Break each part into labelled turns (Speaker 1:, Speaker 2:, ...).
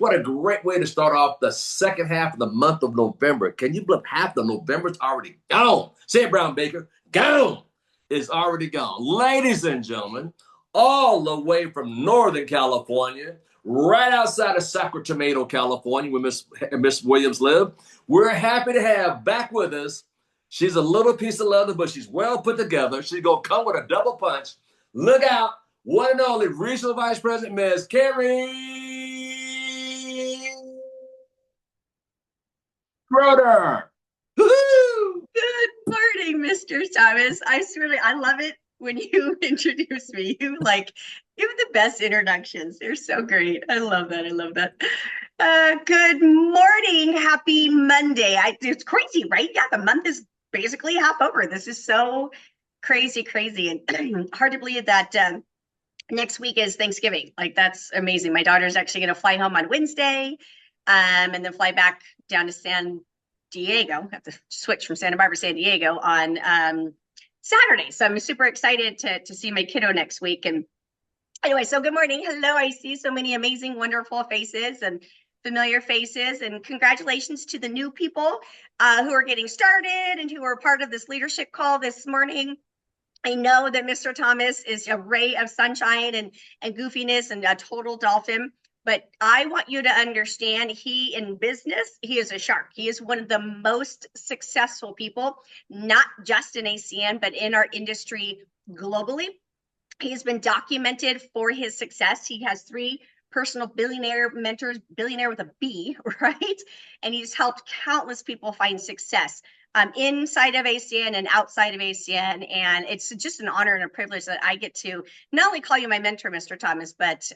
Speaker 1: What a great way to start off the second half of the month of November. Can you believe half of November's already gone? Say it, Brown Baker. Gone. It's already gone. Ladies and gentlemen, all the way from Northern California, right outside of Sacramento, California, where Miss Williams live, we're happy to have back with us. She's a little piece of leather, but she's well put together. She's going to come with a double punch. Look out. One and only Regional Vice President, Ms. Keri Roeder. Woo-hoo!
Speaker 2: Good morning, Mr. Thomas. I love it when you introduce me. You have the best introductions. They're so great. I love that. I love that. Good morning. Happy Monday. It's crazy, right? Yeah, the month is basically half over. This is so crazy, and hard to believe that next week is Thanksgiving. Like, that's amazing. My daughter's actually going to fly home on Wednesday, and then fly back down to San Diego. I have to switch from Santa Barbara to San Diego on Saturday. So I'm super excited to see my kiddo next week. And anyway, so good morning. Hello. I see so many amazing, wonderful faces and familiar faces. And congratulations to the new people who are getting started and who are part of this leadership call this morning. I know that Mr. Thomas is a ray of sunshine and goofiness and a total dolphin. But I want you to understand, he in business, he is a shark. He is one of the most successful people, not just in ACN, but in our industry globally. He's been documented for his success. He has 3 personal billionaire mentors, billionaire with a B, right? And he's helped countless people find success inside of ACN and outside of ACN. And it's just an honor and a privilege that I get to not only call you my mentor, Mr. Thomas, but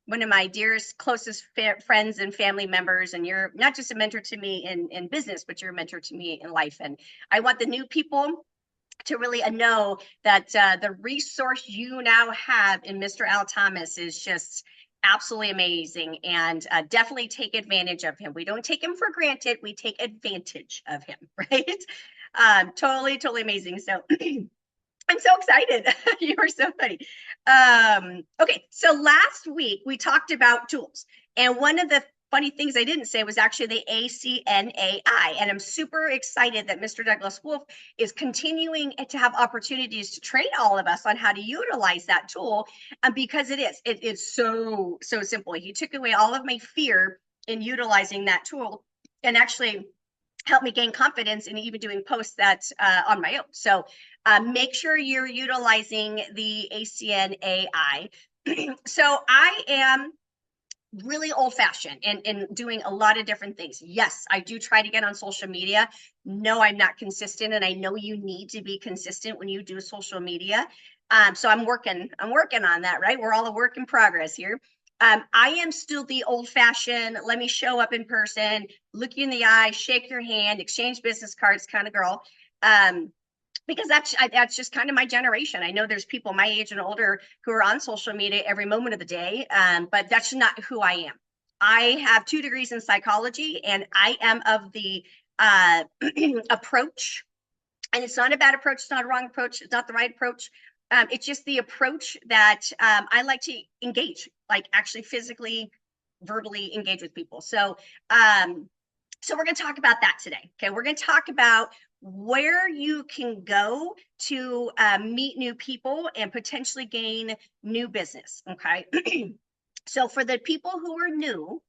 Speaker 2: one of my dearest, closest friends and family members. And you're not just a mentor to me in business, but you're a mentor to me in life. And I want the new people to really know that the resource you now have in Mr. Al Thomas is just absolutely amazing, and definitely take advantage of him. We don't take him for granted. We take advantage of him, right? Totally amazing. So I'm so excited. You are so funny. Okay, so last week we talked about tools, and one of the funny things I didn't say was actually the ACNAI, and I'm super excited that Mr. Douglas Wolf is continuing to have opportunities to train all of us on how to utilize that tool, because it is so simple. He took away all of my fear in utilizing that tool, and actually helped me gain confidence in even doing posts that on my own. So make sure you're utilizing the ACNAI. So I am really old-fashioned in doing a lot of different things. Yes, I do try to get on social media. No, I'm not consistent, and I know you need to be consistent when you do social media. So I'm working on that, right? We're all a work in progress here. I am still the old-fashioned, let me show up in person, look you in the eye, shake your hand, exchange business cards kind of girl. Because that's just kind of my generation. I know there's people my age and older who are on social media every moment of the day, but that's not who I am. I have 2 degrees in psychology, and I am of the approach, and it's not a bad approach, it's not a wrong approach, it's not the right approach. It's just the approach that I like to engage, like actually physically, verbally engage with people. So we're going to talk about that today. Okay, we're going to talk about where you can go to meet new people and potentially gain new business. Okay. So for the people who are new,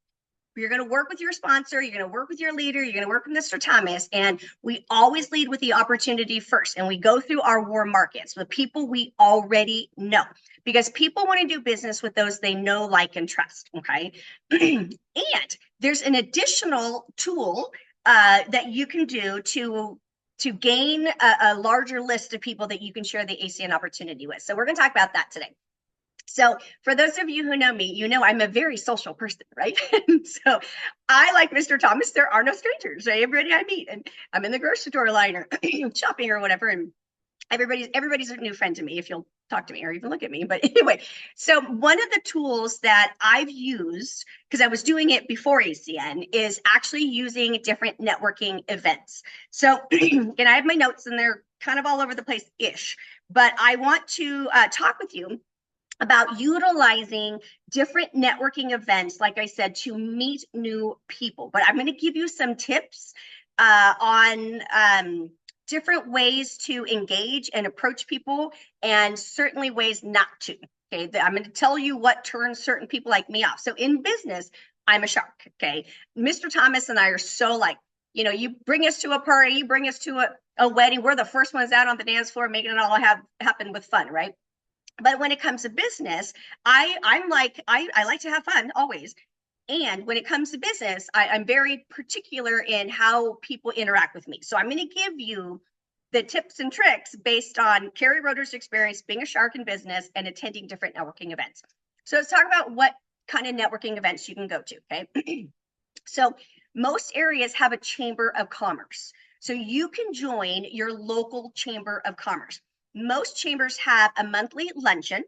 Speaker 2: you're going to work with your sponsor, you're going to work with your leader, you're going to work with Mr. Thomas, and we always lead with the opportunity first, and we go through our warm markets, the people we already know, because people want to do business with those they know, like, and trust. Okay. And there's an additional tool that you can do to gain a larger list of people that you can share the ACN opportunity with. So we're going to talk about that today. So for those of you who know me, you know I'm a very social person, right? So I, like Mr. Thomas, there are no strangers. Right? Everybody I meet, and I'm in the grocery store line or shopping or whatever, and everybody's a new friend to me if you'll talk to me or even look at me. But anyway, so one of the tools that I've used, because I was doing it before ACN, is actually using different networking events. So and I have my notes, and they're kind of all over the place-ish, but I want to talk with you about utilizing different networking events, like I said, to meet new people. But I'm going to give you some tips on different ways to engage and approach people, and certainly ways not to. Okay, I'm going to tell you what turns certain people like me off. So in business, I'm a shark. Okay, Mr. Thomas and I are so like, you know, you bring us to a party, you bring us to a wedding, we're the first ones out on the dance floor, making it all happen with fun, right? But when it comes to business, I'm like, I like to have fun always. And when it comes to business, I'm very particular in how people interact with me. So I'm going to give you the tips and tricks based on Keri Roeder's experience being a shark in business and attending different networking events. So let's talk about what kind of networking events you can go to. Okay. So most areas have a chamber of commerce. So you can join your local chamber of commerce. Most chambers have a monthly luncheon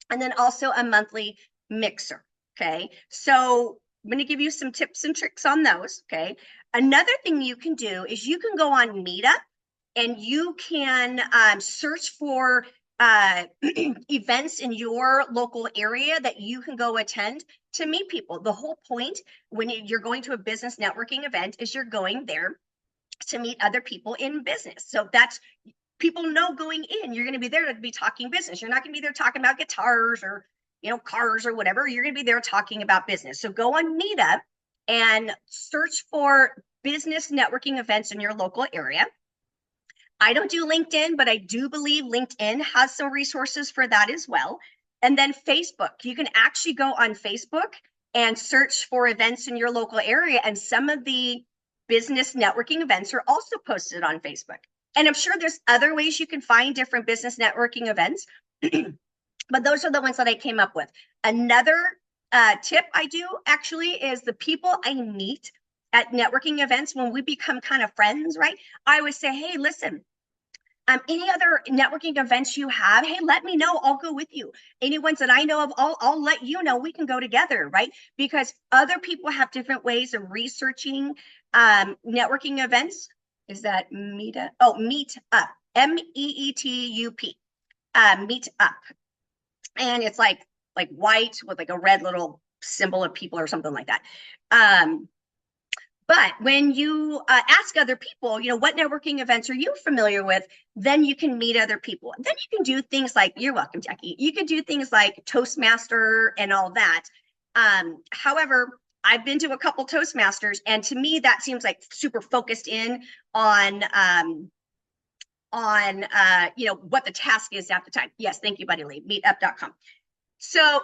Speaker 2: and then also a monthly mixer. Okay. So I'm going to give you some tips and tricks on those. Okay. Another thing you can do is you can go on Meetup and you can search for events in your local area that you can go attend to meet people. The whole point when you're going to a business networking event is you're going there to meet other people in business. So that's, people know going in, you're going to be there to be talking business. You're not going to be there talking about guitars or, you know, cars or whatever. You're going to be there talking about business. So go on Meetup and search for business networking events in your local area. I don't do LinkedIn, but I do believe LinkedIn has some resources for that as well. And then Facebook, you can actually go on Facebook and search for events in your local area. And some of the business networking events are also posted on Facebook. And I'm sure there's other ways you can find different business networking events, but those are the ones that I came up with. Another tip I do actually is the people I meet at networking events, when we become kind of friends, right? I always say, hey, listen, any other networking events you have, hey, let me know. I'll go with you. Any ones that I know of, I'll let you know. We can go together, right? Because other people have different ways of researching networking events. Is that Meetup? Oh, Meetup, MEETUP, Meetup, and it's like white with like a red little symbol of people or something like that. But when you ask other people, you know, what networking events are you familiar with, then you can meet other people. Then you can do things like, you're welcome, Jackie. You can do things like Toastmaster and all that. However, I've been to a couple Toastmasters, and to me, that seems like super focused in on you know, what the task is at the time. Yes, thank you, Buddy Lee, meetup.com. So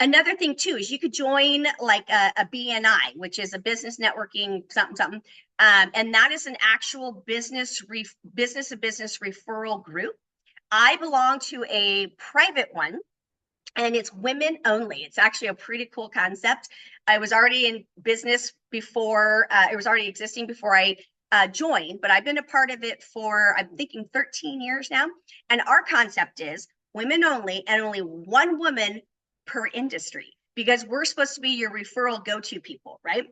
Speaker 2: another thing too is you could join like a BNI, which is a business networking something, and that is an actual business to business referral group. I belong to a private one, and it's women only. It's actually a pretty cool concept. I was already in business before, it was already existing before I joined, but I've been a part of it for, I'm thinking 13 years now. And our concept is women only, and only one woman per industry, because we're supposed to be your referral go-to people, right?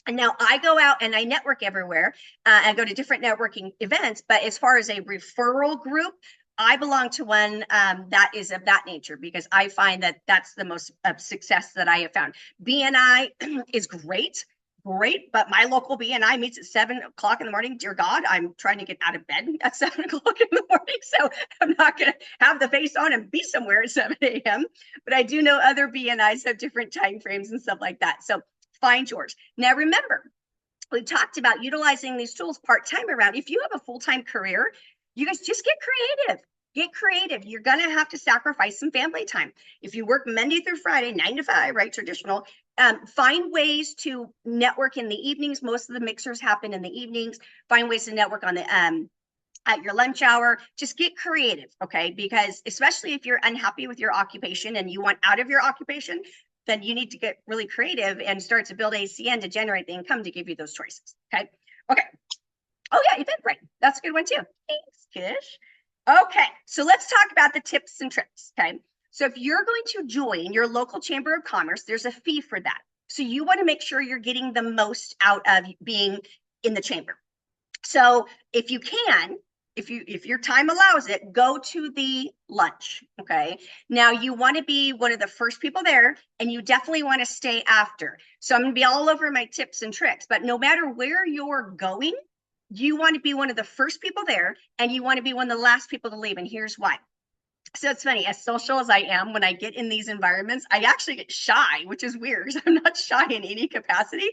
Speaker 2: And now I go out and I network everywhere. I go to different networking events, but as far as a referral group, I belong to one that is of that nature, because I find that that's the most success that I have found. BNI is great, but my local BNI meets at 7:00 in the morning. Dear God, I'm trying to get out of bed at 7:00 in the morning, so I'm not going to have the face on and be somewhere at 7 a.m. But I do know other BNIs have different time frames and stuff like that. So find yours. Now, remember, we talked about utilizing these tools part-time around. If you have a full-time career, you guys just get creative. Get creative. You're going to have to sacrifice some family time. If you work Monday through Friday, 9 to 5, right, traditional, find ways to network in the evenings. Most of the mixers happen in the evenings. Find ways to network on the at your lunch hour. Just get creative, okay? Because especially if you're unhappy with your occupation and you want out of your occupation, then you need to get really creative and start to build ACN to generate the income to give you those choices, okay? Okay. Oh yeah, Eventbrite. That's a good one too. Thanks, Kish. Okay, so let's talk about the tips and tricks, okay? So if you're going to join your local chamber of commerce, there's a fee for that. So you want to make sure you're getting the most out of being in the chamber. So if if your time allows it, go to the lunch. Okay. Now you want to be one of the first people there, and you definitely want to stay after. So I'm going to be all over my tips and tricks, but no matter where you're going, you want to be one of the first people there, and you want to be one of the last people to leave. And here's why. So it's funny, as social as I am, when I get in these environments, I actually get shy, which is weird because I'm not shy in any capacity.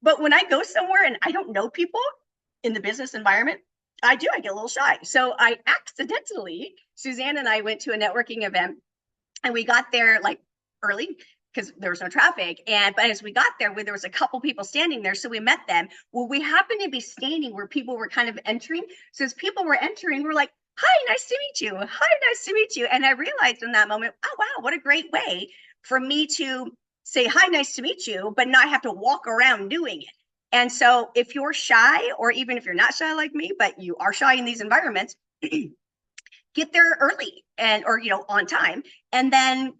Speaker 2: But when I go somewhere and I don't know people in the business environment, I get a little shy. So I accidentally, Suzanne and I went to a networking event, and we got there like early because there was no traffic. But as we got there, there was a couple people standing there. So we met them. Well, we happened to be standing where people were kind of entering. So as people were entering, we're like, hi, nice to meet you. Hi, nice to meet you. And I realized in that moment, oh, wow, what a great way for me to say, hi, nice to meet you, but not have to walk around doing it. And so if you're shy, or even if you're not shy like me, but you are shy in these environments, get there early or on time, and then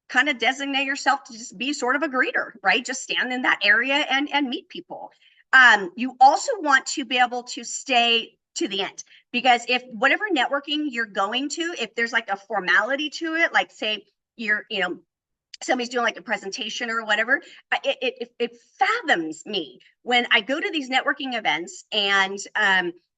Speaker 2: kind of designate yourself to just be sort of a greeter, right? Just stand in that area and meet people. You also want to be able to stay to the end, because if whatever networking you're going to, if there's like a formality to it, like say you're, somebody's doing like a presentation or whatever, it fathoms me when I go to these networking events and,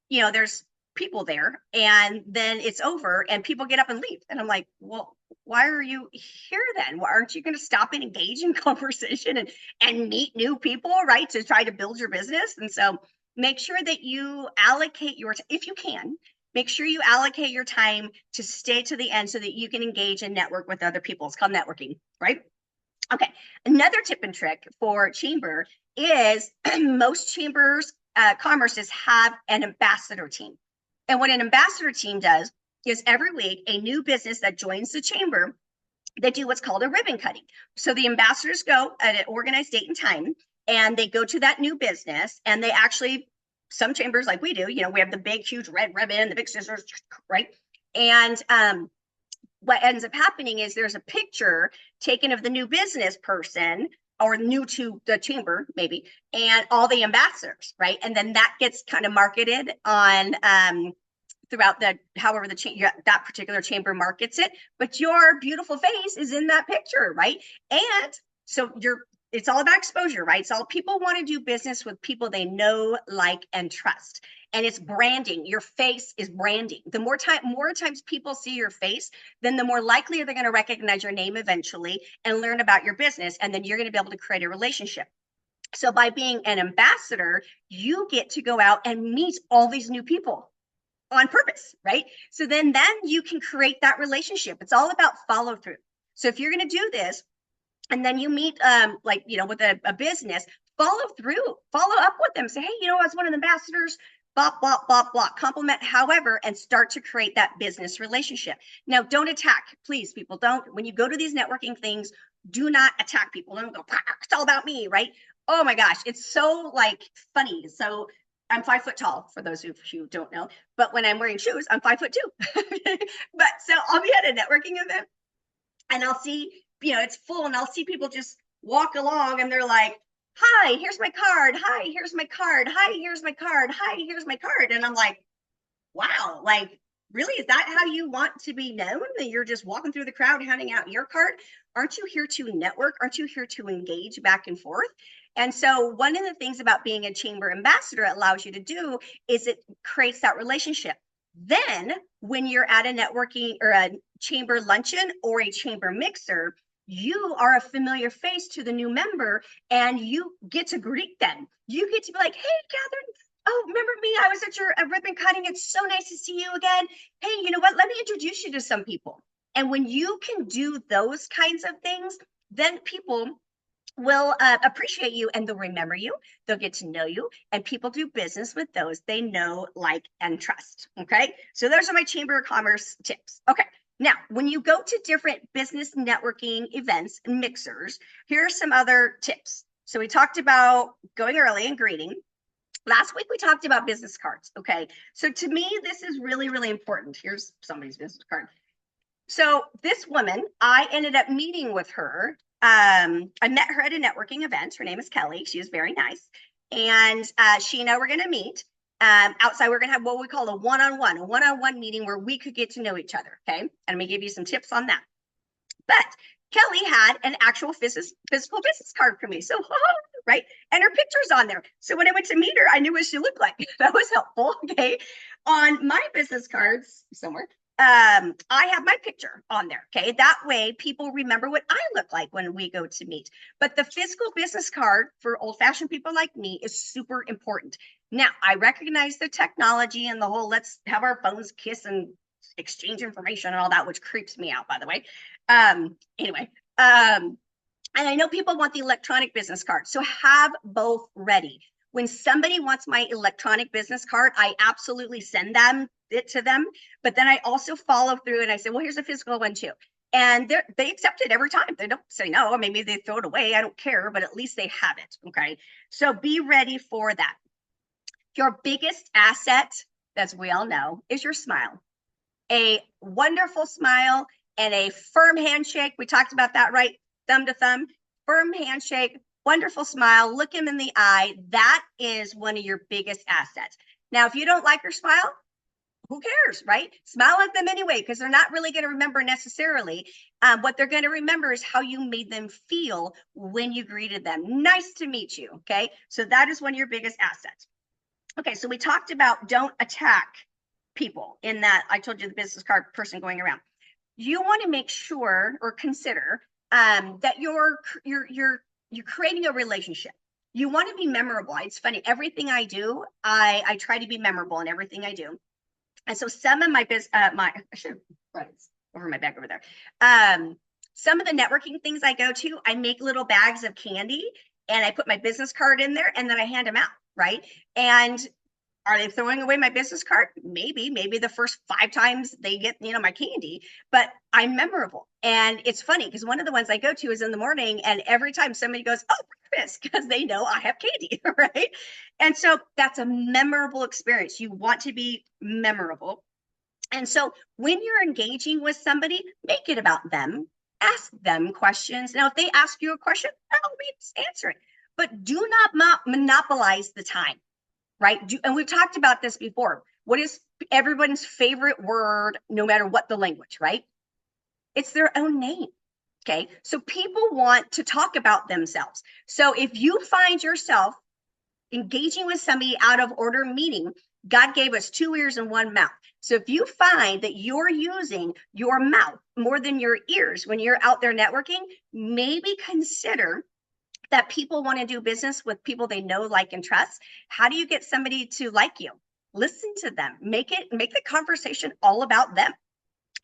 Speaker 2: there's people there, and then it's over and people get up and leave. And I'm like, well, why are you here then? Why aren't you going to stop and engage in conversation and meet new people, right? To try to build your business. And so make sure that you allocate if you can, make sure you allocate your time to stay to the end so that you can engage and network with other people. It's called networking, right? Okay. Another tip and trick for chamber is most chambers commerces have an ambassador team. And what an ambassador team does is every week, a new business that joins the chamber, they do what's called a ribbon cutting. So the ambassadors go at an organized date and time, and they go to that new business, and they actually, some chambers like we do, we have the big, huge red ribbon, the big scissors, right? And what ends up happening is there's a picture taken of the new business person, or new to the chamber maybe, and all the ambassadors, right? And then that gets kind of marketed on throughout however that particular chamber markets it, but your beautiful face is in that picture, right? And so it's all about exposure, right? So people want to do business with people they know, like, and trust. And it's branding. Your face is branding. The more times people see your face, then the more likely they're going to recognize your name eventually and learn about your business. And then you're going to be able to create a relationship. So by being an ambassador, you get to go out and meet all these new people on purpose, right? So then you can create that relationship. It's all about follow through. So if you're going to do this, and then you meet with a business, follow through, follow up with them, say, hey, I was one of the ambassadors, blah, blah, blah, blah, compliment, however, and start to create that business relationship. Now, don't attack, please, people. Don't, when you go to these networking things, do not attack people. Don't go, it's all about me, right? Oh my gosh, it's so funny. So I'm 5 foot tall, for those of you who don't know, but when I'm wearing shoes, I'm 5 foot 2. But so I'll be at a networking event, and I'll see, it's full, and I'll see people just walk along, and they're like, hi, here's my card. Hi, here's my card. Hi, here's my card. Hi, here's my card. And I'm like, wow, really, is that how you want to be known? That you're just walking through the crowd handing out your card? Aren't you here to network? Aren't you here to engage back and forth? And so one of the things about being a chamber ambassador allows you to do is it creates that relationship. Then when you're at a networking or a chamber luncheon or a chamber mixer, you are a familiar face to the new member, and you get to greet them. You get to be like, hey, Catherine, oh, remember me? I was at your ribbon cutting. It's so nice to see you again. Hey, you know what? Let me introduce you to some people. And when you can do those kinds of things, then people will appreciate you, and they'll remember you. They'll get to know you, and people do business with those they know, like, and trust. Okay. So those are my Chamber of Commerce tips. Okay. Now, when you go to different business networking events and mixers, here are some other tips. So we talked about going early and greeting. Last week, we talked about business cards. Okay. So to me, this is really, really important. Here's somebody's business card. So this woman, I ended up meeting with her. I met her at a networking event. Her name is Kelly. She was very nice. And she and I were going to meet. Outside, we're going to have what we call a one-on-one meeting where we could get to know each other. Okay. And I'm going to give you some tips on that. But Kelly had an actual physical business card for me. So, right. And her picture's on there. So when I went to meet her, I knew what she looked like. That was helpful. Okay. On my business cards somewhere, I have my picture on there. Okay. That way people remember what I look like when we go to meet. But the physical business card for old fashioned people like me is super important. Now, I recognize the technology and the whole let's have our phones kiss and exchange information and all that, which creeps me out, by the way. Anyway, and I know people want the electronic business card, so have both ready. When somebody wants my electronic business card, I absolutely send it to them, but then I also follow through and I say, well, here's a physical one too. And they accept it every time. They don't say no, or maybe they throw it away. I don't care, but at least they have it, okay? So be ready for that. Your biggest asset, as we all know, is your smile. A wonderful smile and a firm handshake. We talked about that, right? Thumb to thumb, firm handshake, wonderful smile, look him in the eye. That is one of your biggest assets. Now, if you don't like your smile, who cares, right? Smile at them anyway, because they're not really going to remember necessarily. What they're going to remember is how you made them feel when you greeted them. Nice to meet you, okay? So that is one of your biggest assets. Okay, so we talked about don't attack people in that I told you the business card person going around. You want to make sure or consider that you're creating a relationship. You want to be memorable. It's funny. Everything I do, I try to be memorable in everything I do. And so some of my I should have brought it over my back over there. Some of the networking things I go to, I make little bags of candy and I put my business card in there and then I hand them out, right? And are they throwing away my business card? Maybe the first 5 times they get, my candy, but I'm memorable. And it's funny because one of the ones I go to is in the morning and every time somebody goes, oh, breakfast, because they know I have candy, right? And so that's a memorable experience. You want to be memorable. And so when you're engaging with somebody, make it about them. Ask them questions. Now, if they ask you a question, by all means, answer it. But do not monopolize the time. Right? And we've talked about this before. What is everyone's favorite word, no matter what the language, right? It's their own name. Okay. So people want to talk about themselves. So if you find yourself engaging with somebody out of order meeting, God gave us 2 ears and 1 mouth. So if you find that you're using your mouth more than your ears when you're out there networking, maybe consider that people want to do business with people they know, like, and trust. How do you get somebody to like you? Listen to them. Make the conversation all about them.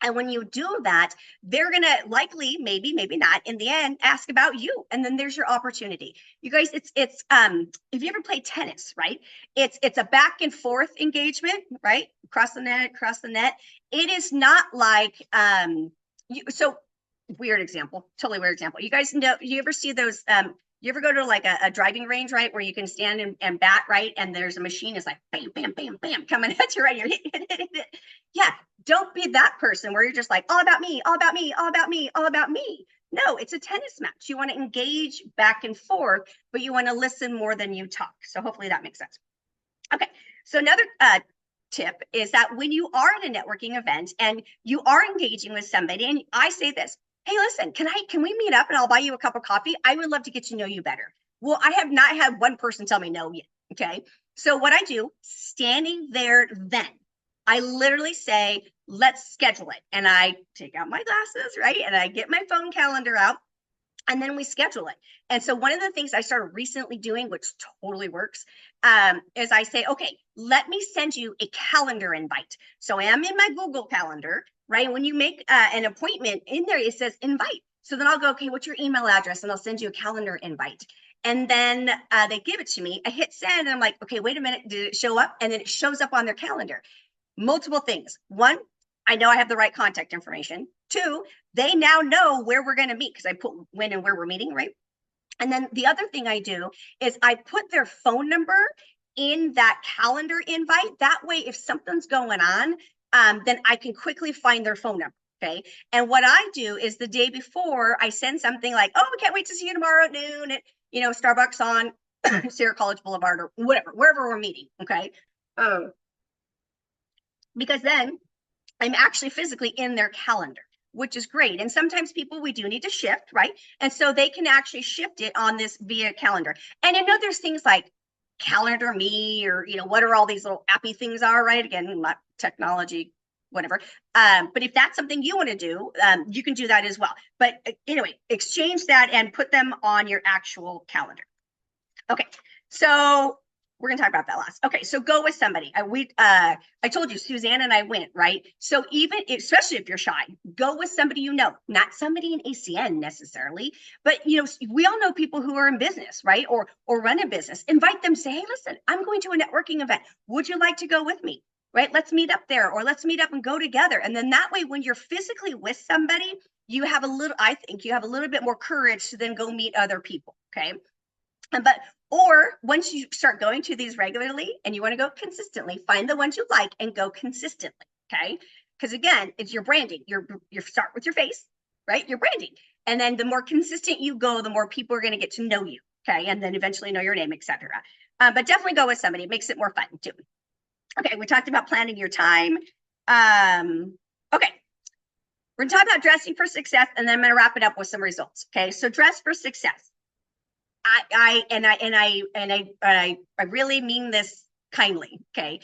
Speaker 2: And when you do that, they're going to likely, maybe not, in the end, ask about you. And then there's your opportunity. You guys, it's if you ever play tennis, right? It's a back and forth engagement, right? Across the net. It is not like, weird example, totally weird example. You guys know, you ever see those, you ever go to like a driving range, right, where you can stand and bat, right, and there's a machine is like bam, bam, bam, bam coming at you, right? You're hit. Yeah, don't be that person where you're just like all about me, all about me, all about me, all about me. No, it's a tennis match. You want to engage back and forth, but you want to listen more than you talk. So hopefully that makes sense. Okay, so another tip is that when you are at a networking event and you are engaging with somebody, and I say this, hey, listen, can we meet up and I'll buy you a cup of coffee? I would love to get to know you better. Well, I have not had one person tell me no yet, okay? So what I do, standing there then, I literally say, let's schedule it. And I take out my glasses, right? And I get my phone calendar out and then we schedule it. And so one of the things I started recently doing, which totally works, is I say, okay, let me send you a calendar invite. So I am in my Google Calendar, right? When you make an appointment in there, it says invite. So then I'll go, okay, what's your email address? And I'll send you a calendar invite. And then they give it to me. I hit send and I'm like, okay, wait a minute. Did it show up? And then it shows up on their calendar. Multiple things. 1, I know I have the right contact information. 2, they now know where we're going to meet because I put when and where we're meeting, right? And then the other thing I do is I put their phone number in that calendar invite. That way, if something's going on, then I can quickly find their phone number. Okay. And what I do is the day before I send something like, oh, we can't wait to see you tomorrow at noon at, Starbucks on Sierra College Boulevard or whatever, wherever we're meeting. Okay. Oh, because then I'm actually physically in their calendar, which is great. And sometimes people, we do need to shift, right? And so they can actually shift it on this via calendar. And I know there's things like Calendar Me, or, what are all these little appy things are, right? Again, not technology, whatever. But if that's something you want to do, you can do that as well. But anyway, exchange that and put them on your actual calendar. Okay, so we're gonna talk about that last. Okay, so go with somebody. I told you Suzanne and I went, right? So even especially if you're shy, go with somebody you know, not somebody in ACN necessarily, but we all know people who are in business, right? Or run a business. Invite them, say, hey, listen, I'm going to a networking event. Would you like to go with me? Right? Let's meet up there, or let's meet up and go together. And then that way, when you're physically with somebody, I think you have a little bit more courage to then go meet other people. Okay. Or once you start going to these regularly and you want to go consistently, find the ones you like and go consistently. Okay. Because again, it's your branding. You start with your face, right? Your branding. And then the more consistent you go, the more people are going to get to know you. Okay. And then eventually know your name, etc. But definitely go with somebody. It makes it more fun too. Okay. We talked about planning your time. Okay. We're going to talk about dressing for success, and then I'm going to wrap it up with some results. Okay. So dress for success. I really mean this kindly. Okay.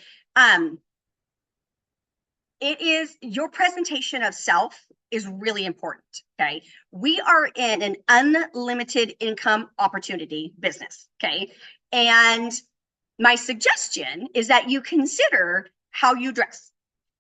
Speaker 2: It is your presentation of self is really important. Okay. We are in an unlimited income opportunity business. Okay. And my suggestion is that you consider how you dress.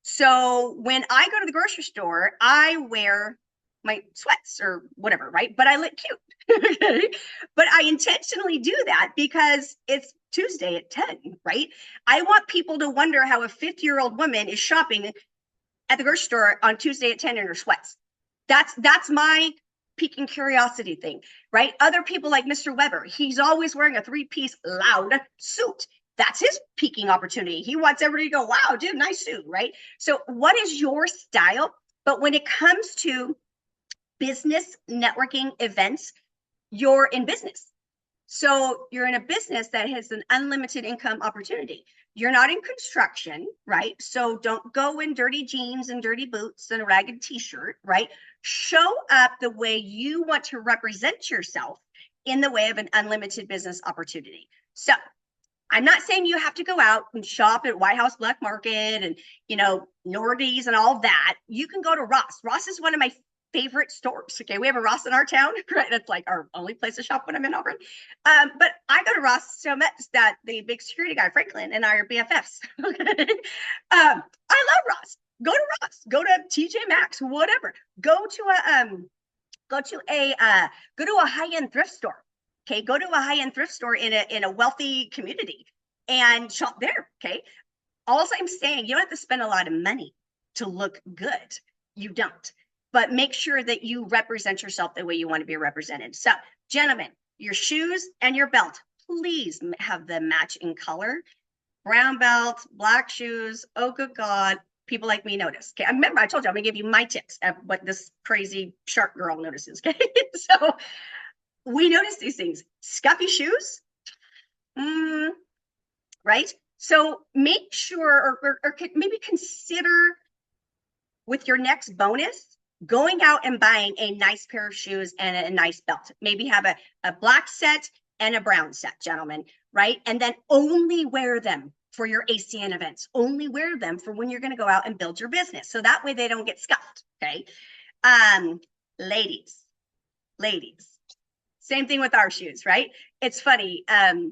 Speaker 2: So when I go to the grocery store, I wear my sweats or whatever, right? But I look cute. Okay. But I intentionally do that because it's Tuesday at 10, right? I want people to wonder how a 50-year-old woman is shopping at the grocery store on Tuesday at 10 in her sweats. That's my piquing curiosity thing, right? Other people like Mr. Weber, he's always wearing a 3-piece loud suit. That's his peaking opportunity. He wants everybody to go, wow, dude, nice suit, right? So what is your style? But when it comes to business networking events, you're in business. So you're in a business that has an unlimited income opportunity. You're not in construction, right? So don't go in dirty jeans and dirty boots and a ragged t-shirt, right? Show up the way you want to represent yourself in the way of an unlimited business opportunity. So I'm not saying you have to go out and shop at White House Black Market and, Nordy's and all that. You can go to Ross. Ross is one of my favorite stores. Okay. We have a Ross in our town, right? That's like our only place to shop when I'm in Auburn. But I go to Ross so much that the big security guy, Franklin, and I are BFFs. Okay. I love Ross. Go to Ross, go to TJ Maxx, whatever. Go to a high-end thrift store. Okay, go to a high-end thrift store in a wealthy community and shop there. Okay. All I'm saying, you don't have to spend a lot of money to look good. You don't. But make sure that you represent yourself the way you want to be represented. So, gentlemen, your shoes and your belt, please have them match in color. Brown belt, black shoes. Oh, good God. People like me notice. Okay. Remember, I told you I'm going to give you my tips of what this crazy shark girl notices. Okay. So we notice these things. Scuffy shoes. Right. So make sure or maybe consider with your next bonus going out and buying a nice pair of shoes and a nice belt. Maybe have a black set and a brown set, gentlemen, right? And then only wear them for your ACN events. Only wear them for when you're going to go out and build your business. So that way they don't get scuffed, okay? Ladies, same thing with our shoes, right? It's funny. I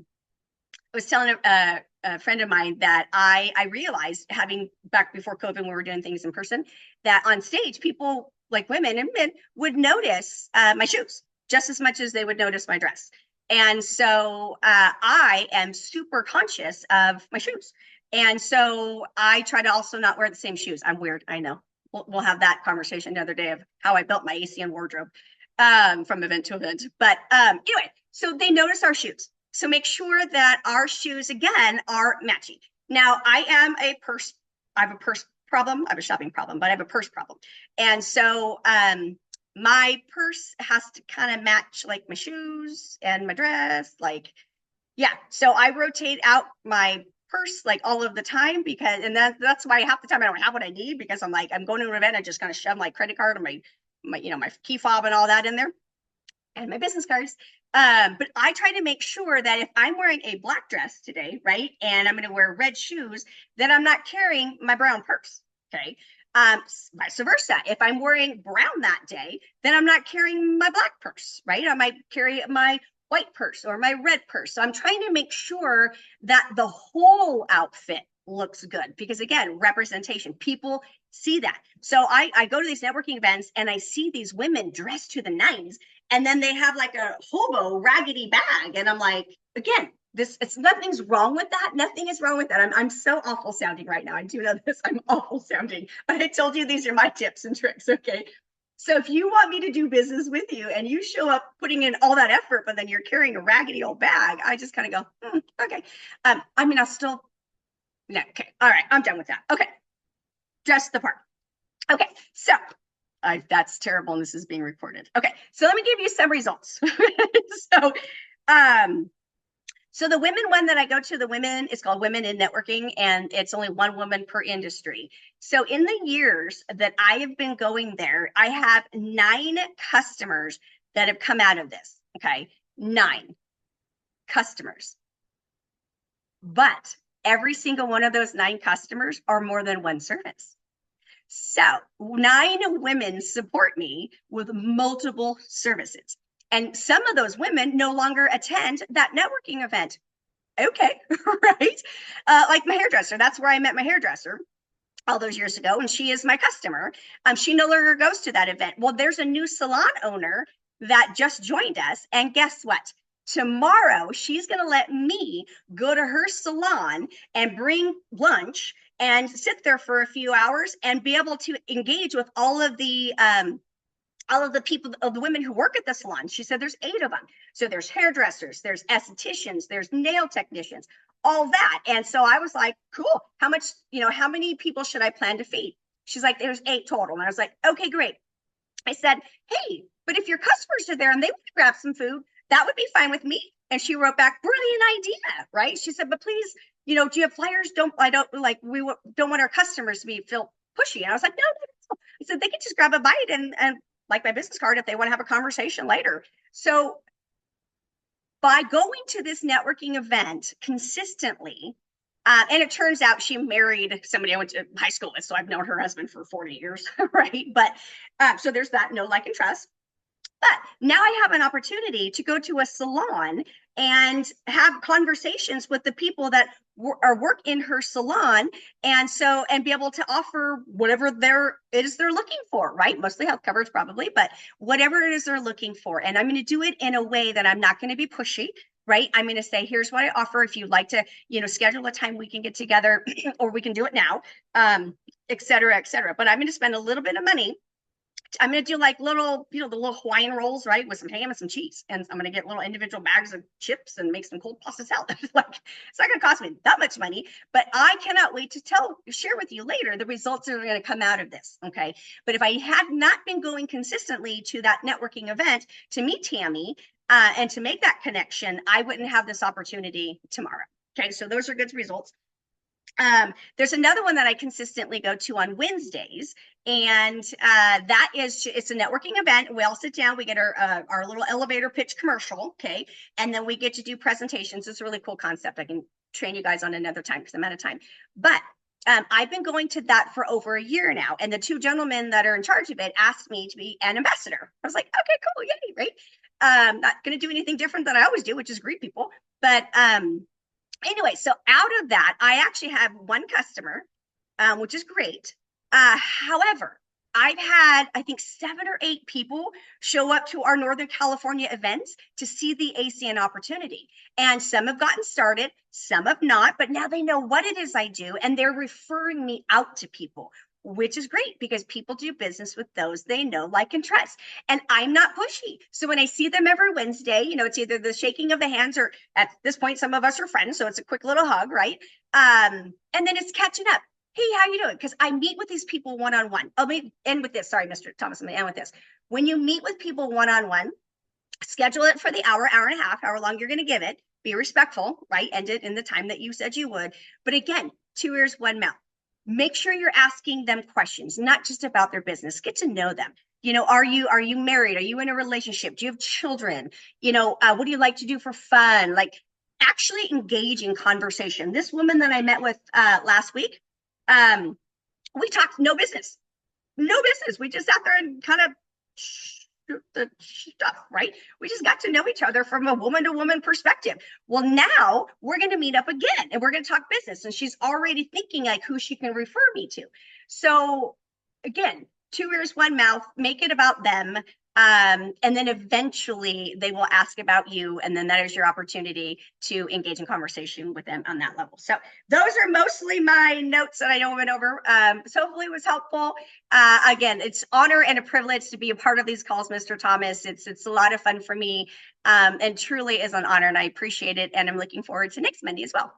Speaker 2: was telling a friend of mine that I realized, having back before COVID when we were doing things in person, that on stage, people like women and men would notice my shoes just as much as they would notice my dress. And so I am super conscious of my shoes. And so I try to also not wear the same shoes. I'm weird, I know. We'll have that conversation another day of how I built my ACN wardrobe from event to event. But anyway, so they notice our shoes. So make sure that our shoes, again, are matching. Now, I have a purse problem. I have a shopping problem, but I have a purse problem. And so my purse has to kind of match like my shoes and my dress. So I rotate out my purse like all of the time because, and that's why half the time I don't have what I need because I'm like, I'm going to an event, I just kind of shove my credit card and my key fob and all that in there and my business cards. But I try to make sure that if I'm wearing a black dress today, right, and I'm going to wear red shoes, then I'm not carrying my brown purse. Okay. Vice versa. If I'm wearing brown that day, then I'm not carrying my black purse, right? I might carry my white purse or my red purse. So I'm trying to make sure that the whole outfit looks good because again, representation, people see that. So I go to these networking events and I see these women dressed to the nines and then they have like a hobo raggedy bag. And I'm like, again, it's nothing's wrong with that. Nothing is wrong with that. I'm so awful sounding right now. I do know this. I'm awful sounding, but I told you these are my tips and tricks. Okay. So if you want me to do business with you and you show up putting in all that effort, but then you're carrying a raggedy old bag, I just kind of go, okay. I mean, I'll still, no, okay. All right. I'm done with that. Okay. Just the part. Okay. So that's terrible. And this is being recorded. Okay. So let me give you some results. So the women one that I go to, the women, it's called Women in Networking, and it's only one woman per industry. So in the years that I have been going there, I have 9 customers that have come out of this. Okay. 9 customers. But every single one of those 9 customers are more than one service. So 9 women support me with multiple services. And some of those women no longer attend that networking event. Okay, right? Like my hairdresser, that's where I met my hairdresser all those years ago, and she is my customer. She no longer goes to that event. Well, there's a new salon owner that just joined us, and guess what? Tomorrow, she's going to let me go to her salon and bring lunch and sit there for a few hours and be able to engage with all of the people, of the women who work at the salon. She said there's 8 of them. So there's hairdressers, there's estheticians, there's nail technicians, all that. And so I was like, cool. How much, how many people should I plan to feed? She's like, there's 8 total. And I was like, okay, great. I said, hey, but if your customers are there and they want to grab some food, that would be fine with me. And she wrote back, brilliant idea, right? She said, but please, do you have flyers? We don't want our customers to feel pushy. And I was like, no. I said, they can just grab a bite and like my business card if they want to have a conversation later. So by going to this networking event consistently, and it turns out she married somebody I went to high school with, so I've known her husband for 40 years, right? But so there's that, know, like, and trust. But now I have an opportunity to go to a salon and have conversations with the people that work in her salon, and be able to offer whatever it is they're looking for, right? Mostly health coverage probably, but whatever it is they're looking for. And I'm going to do it in a way that I'm not going to be pushy, right? I'm going to say, here's what I offer. If you'd like to, schedule a time we can get together or we can do it now, et cetera, et cetera. But I'm going to spend a little bit of money. I'm going to do like little, the little Hawaiian rolls, right? With some ham and some cheese. And I'm going to get little individual bags of chips and make some cold pasta salad. It's not going to cost me that much money, but I cannot wait to share with you later the results that are going to come out of this. Okay. But if I had not been going consistently to that networking event to meet Tammy and to make that connection, I wouldn't have this opportunity tomorrow. Okay. So those are good results. There's another one that I consistently go to on Wednesdays, and it's a networking event. We all sit down, we get our little elevator pitch commercial, okay, and then we get to do presentations. It's a really cool concept. I can train you guys on another time because I'm out of time. But I've been going to that for over a year now, and the 2 gentlemen that are in charge of it asked me to be an ambassador. I was like, okay, cool, yay, right? Not going to do anything different than I always do, which is greet people, but anyway, so out of that, I actually have 1 customer, which is great. However, I've had, I think, 7 or 8 people show up to our Northern California events to see the ACN opportunity. And some have gotten started, some have not, but now they know what it is I do, and they're referring me out to people, which is great because people do business with those they know, like, and trust. And I'm not pushy. So when I see them every Wednesday, it's either the shaking of the hands or at this point, some of us are friends. So it's a quick little hug, right? And then it's catching up. Hey, how you doing? Because I meet with these people one-on-one. Let me end with this. Sorry, Mr. Thomas, I'm going to end with this. When you meet with people one-on-one, schedule it for the hour and a half, however long you're going to give it. be respectful, right? End it in the time that you said you would. But again, 2 ears, 1 mouth. Make sure you're asking them questions, not just about their business. Get to know them. You know, are you married? Are you in a relationship? Do you have children? You know, what do you like to do for fun? Like, actually engage in conversation. This woman that I met with last week, we talked no business. We just sat there and kind of shoot the stuff, right? We just got to know each other from a woman to woman perspective. Well, now we're going to meet up again and we're going to talk business. And she's already thinking like who she can refer me to. So again, 2 ears, 1 mouth, make it about them. And then eventually they will ask about you. And then that is your opportunity to engage in conversation with them on that level. So those are mostly my notes that I know went over. So hopefully it was helpful. Again, it's honor and a privilege to be a part of these calls, Mr. Thomas. It's a lot of fun for me, and truly is an honor, and I appreciate it. And I'm looking forward to next Monday as well.